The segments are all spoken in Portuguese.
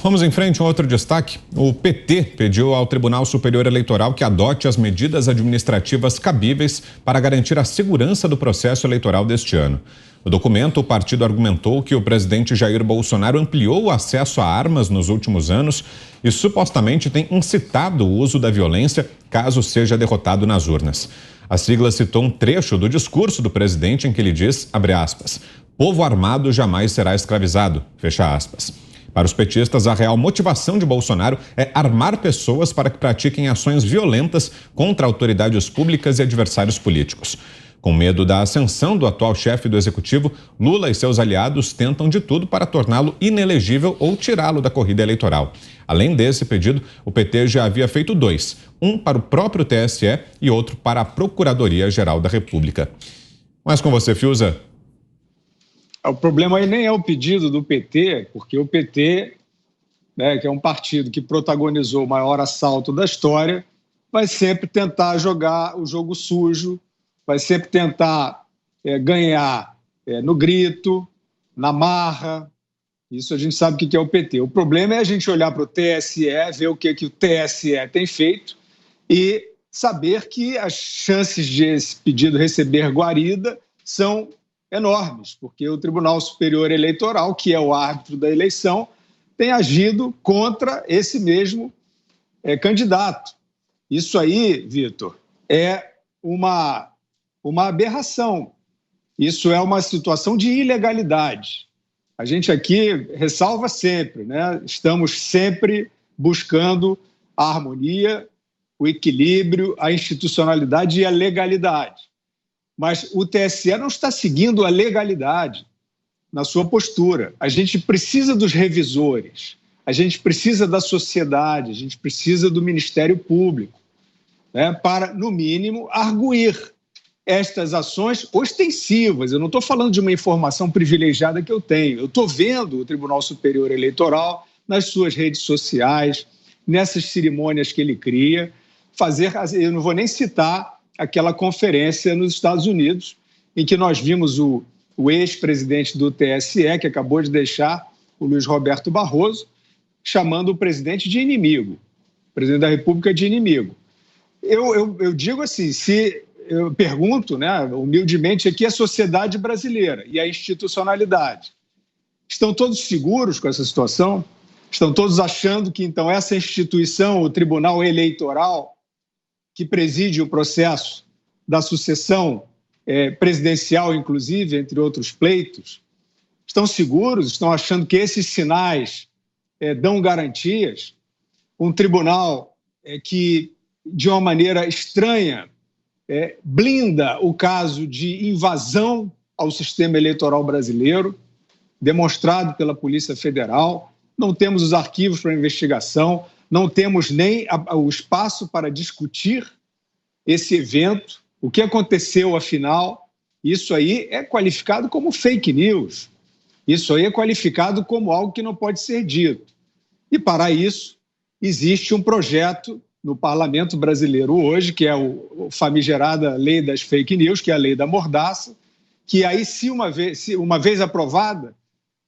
Vamos em frente, um outro destaque. O PT pediu ao Tribunal Superior Eleitoral que adote as medidas administrativas cabíveis para garantir a segurança do processo eleitoral deste ano. No documento, o partido argumentou que o presidente Jair Bolsonaro ampliou o acesso a armas nos últimos anos e supostamente tem incitado o uso da violência caso seja derrotado nas urnas. A sigla citou um trecho do discurso do presidente em que ele diz, abre aspas, "Povo armado jamais será escravizado", fecha aspas. Para os petistas, a real motivação de Bolsonaro é armar pessoas para que pratiquem ações violentas contra autoridades públicas e adversários políticos. Com medo da ascensão do atual chefe do executivo, Lula e seus aliados tentam de tudo para torná-lo inelegível ou tirá-lo da corrida eleitoral. Além desse pedido, o PT já havia feito dois, um para o próprio TSE e outro para a Procuradoria-Geral da República. Mas com você, Fiuza. O problema aí nem é o pedido do PT, porque o PT, né, que é um partido que protagonizou o maior assalto da história, vai sempre tentar jogar o jogo sujo, vai sempre tentar ganhar no grito, na marra. Isso a gente sabe o que é o PT. O problema é a gente olhar para o TSE, ver o que o TSE tem feito e saber que as chances de esse pedido receber guarida são enormes, porque o Tribunal Superior Eleitoral, que é o árbitro da eleição, tem agido contra esse mesmo candidato. Isso aí, Vitor, é uma aberração. Isso é uma situação de ilegalidade. A gente aqui ressalva sempre, né? Estamos sempre buscando a harmonia, o equilíbrio, a institucionalidade e a legalidade. Mas o TSE não está seguindo a legalidade na sua postura. A gente precisa dos revisores, a gente precisa da sociedade, a gente precisa do Ministério Público, né, para, no mínimo, arguir estas ações ostensivas. Eu não estou falando de uma informação privilegiada que eu tenho. Eu estou vendo o Tribunal Superior Eleitoral nas suas redes sociais, nessas cerimônias que ele cria, fazer, eu não vou nem citar aquela conferência nos Estados Unidos, em que nós vimos o ex-presidente do TSE, que acabou de deixar, o Luiz Roberto Barroso, chamando o presidente de inimigo, o presidente da República de inimigo. Eu digo assim, eu pergunto, né, humildemente aqui, a sociedade brasileira e a institucionalidade, estão todos seguros com essa situação? Estão todos achando que, então, essa instituição, o Tribunal Eleitoral, que preside o processo da sucessão presidencial, inclusive, entre outros pleitos, estão seguros, estão achando que esses sinais dão garantias? Um tribunal que, de uma maneira estranha, blinda o caso de invasão ao sistema eleitoral brasileiro, demonstrado pela Polícia Federal. Não temos os arquivos para investigação, não temos nem o espaço para discutir esse evento, o que aconteceu afinal. Isso aí é qualificado como fake news, isso aí é qualificado como algo que não pode ser dito. E para isso existe um projeto no Parlamento brasileiro hoje, que é o famigerada Lei das Fake News, que é a Lei da Mordaça, que aí, se uma vez aprovada,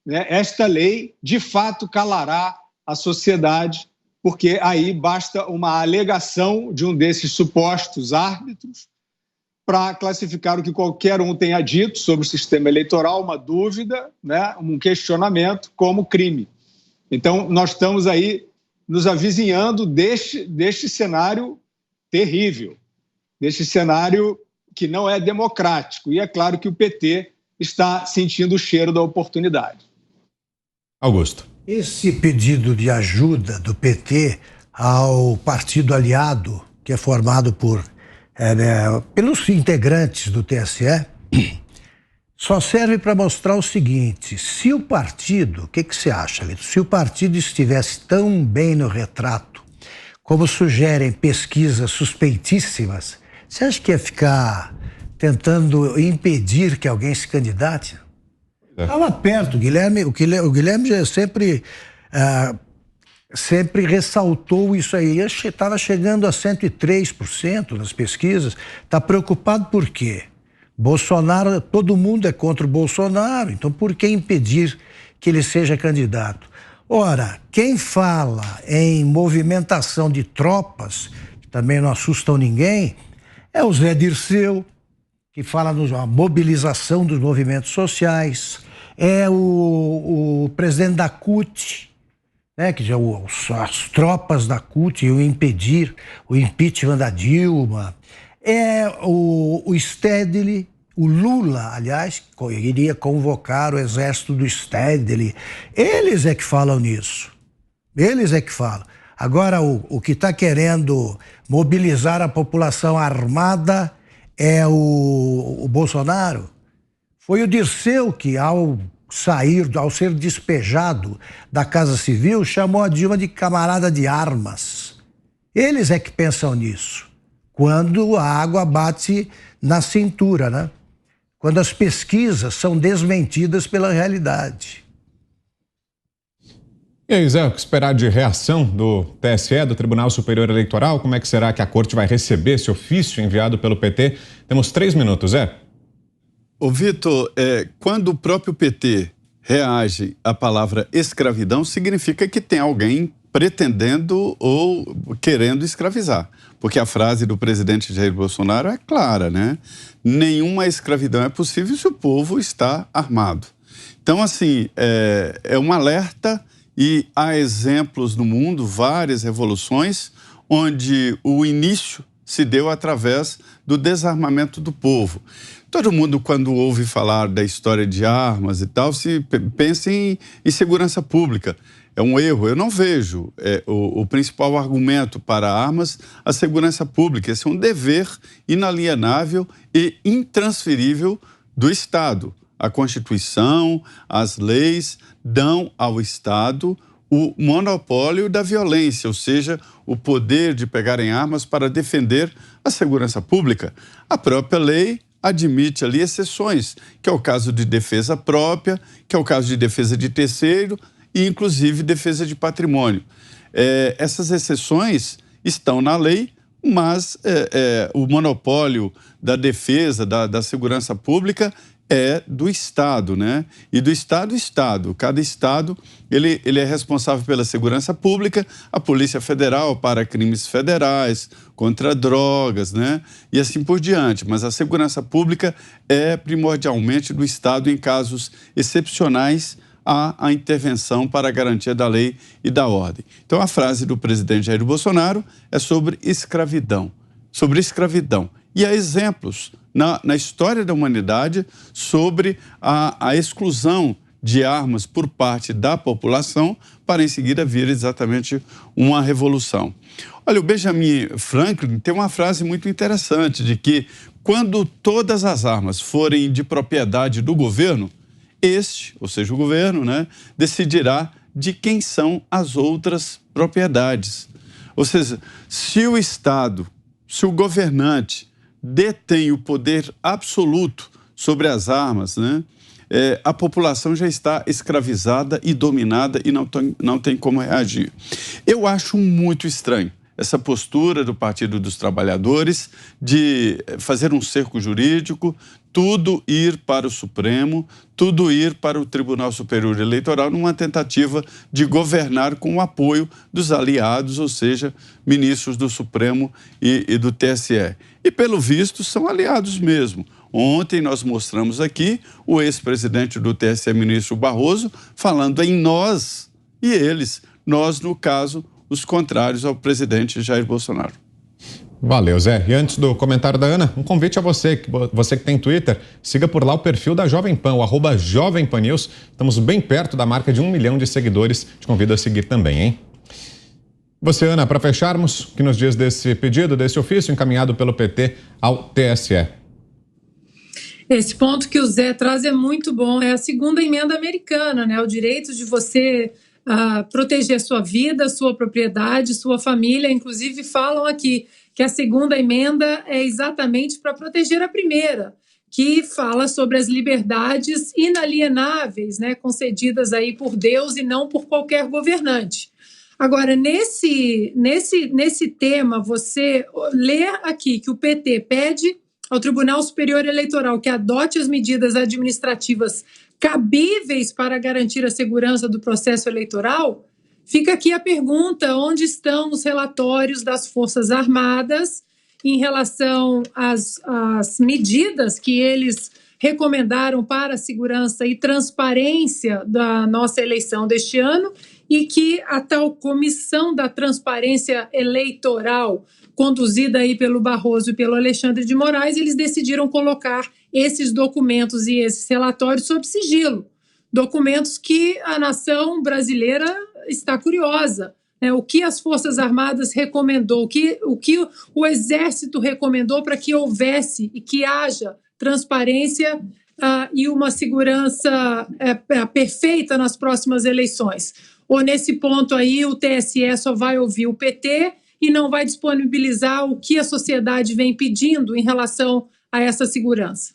né, esta lei de fato calará a sociedade, porque aí basta uma alegação de um desses supostos árbitros para classificar o que qualquer um tenha dito sobre o sistema eleitoral, uma dúvida, né, um questionamento, como crime. Então, nós estamos aí nos avizinhando deste cenário terrível, deste cenário que não é democrático. E é claro que o PT está sentindo o cheiro da oportunidade. Augusto. Esse pedido de ajuda do PT ao partido aliado, que é formado pelos integrantes do TSE, só serve para mostrar o seguinte: se o partido, o que você acha, Lito? Se o partido estivesse tão bem no retrato, como sugerem pesquisas suspeitíssimas, você acha que ia ficar tentando impedir que alguém se candidate? Estava perto, o Guilherme já sempre ressaltou isso aí. Estava chegando a 103% nas pesquisas. Está preocupado por quê? Bolsonaro, todo mundo é contra o Bolsonaro, então por que impedir que ele seja candidato? Ora, quem fala em movimentação de tropas, que também não assustam ninguém, é o Zé Dirceu, que fala na mobilização dos movimentos sociais, é o presidente da CUT, né, que já as tropas da CUT iam impedir o impeachment da Dilma, é o Stedley, o Lula, aliás, iria convocar o exército do Stedley. Eles é que falam nisso. Eles é que falam. Agora, o que está querendo mobilizar a população armada é o Bolsonaro. Foi o Dirceu que, ao ser despejado da Casa Civil, chamou a Dilma de camarada de armas. Eles é que pensam nisso. Quando a água bate na cintura, né? Quando as pesquisas são desmentidas pela realidade. E aí, Zé, o que esperar de reação do TSE, do Tribunal Superior Eleitoral? Como é que será que a Corte vai receber esse ofício enviado pelo PT? Temos 3 minutos, Zé. Ô Vitor, quando o próprio PT reage à palavra escravidão, significa que tem alguém pretendendo ou querendo escravizar. Porque a frase do presidente Jair Bolsonaro é clara, né? Nenhuma escravidão é possível se o povo está armado. Então, assim, é um alerta e há exemplos no mundo, várias revoluções, onde o início se deu através do desarmamento do povo. Todo mundo, quando ouve falar da história de armas e tal, se pensa em segurança pública. É um erro. Eu não vejo o principal argumento para armas a segurança pública. Esse é um dever inalienável e intransferível do Estado. A Constituição, as leis dão ao Estado o monopólio da violência, ou seja, o poder de pegar em armas para defender a segurança pública. A própria lei admite ali exceções, que é o caso de defesa própria, que é o caso de defesa de terceiro e, inclusive, defesa de patrimônio. Essas exceções estão na lei, mas o monopólio da defesa, da segurança pública é do Estado, né? E do Estado. Cada Estado, ele é responsável pela segurança pública, a Polícia Federal para crimes federais, contra drogas, né? E assim por diante. Mas a segurança pública é primordialmente do Estado em casos excepcionais à intervenção para a garantia da lei e da ordem. Então, a frase do presidente Jair Bolsonaro é sobre escravidão. E há exemplos na história da humanidade sobre a exclusão de armas por parte da população para em seguida vir exatamente uma revolução. Olha, o Benjamin Franklin tem uma frase muito interessante de que quando todas as armas forem de propriedade do governo, ou seja, o governo, né, decidirá de quem são as outras propriedades. Ou seja, se o Estado, se o governante detém o poder absoluto sobre as armas, né? A população já está escravizada e dominada e não tem como reagir. Eu acho muito estranho essa postura do Partido dos Trabalhadores de fazer um cerco jurídico, tudo ir para o Supremo, tudo ir para o Tribunal Superior Eleitoral numa tentativa de governar com o apoio dos aliados, ou seja, ministros do Supremo e do TSE. E, pelo visto, são aliados mesmo. Ontem nós mostramos aqui o ex-presidente do TSE, ministro Barroso, falando em nós e eles. Nós, no caso, os contrários ao presidente Jair Bolsonaro. Valeu, Zé. E antes do comentário da Ana, um convite a você que tem Twitter, siga por lá o perfil da Jovem Pan, o @Jovem Pan News. Estamos bem perto da marca de 1 milhão de seguidores. Te convido a seguir também, hein? Você, Ana, para fecharmos, o que nos diz desse pedido, desse ofício encaminhado pelo PT ao TSE? Esse ponto que o Zé traz é muito bom, é a segunda emenda americana, né? O direito de você proteger sua vida, sua propriedade, sua família. Inclusive falam aqui que a segunda emenda é exatamente para proteger a primeira, que fala sobre as liberdades inalienáveis, né, concedidas aí por Deus e não por qualquer governante. Agora, nesse tema, você lê aqui que o PT pede ao Tribunal Superior Eleitoral que adote as medidas administrativas cabíveis para garantir a segurança do processo eleitoral, fica aqui a pergunta: onde estão os relatórios das Forças Armadas em relação às medidas que eles recomendaram para a segurança e transparência da nossa eleição deste ano, e que a tal Comissão da Transparência Eleitoral, conduzida aí pelo Barroso e pelo Alexandre de Moraes, eles decidiram colocar esses documentos e esses relatórios sob sigilo. Documentos que a nação brasileira está curiosa. O que as Forças Armadas recomendou, o que o Exército recomendou para que houvesse e que haja transparência e uma segurança perfeita nas próximas eleições. Ou nesse ponto aí o TSE só vai ouvir o PT e não vai disponibilizar o que a sociedade vem pedindo em relação a essa segurança?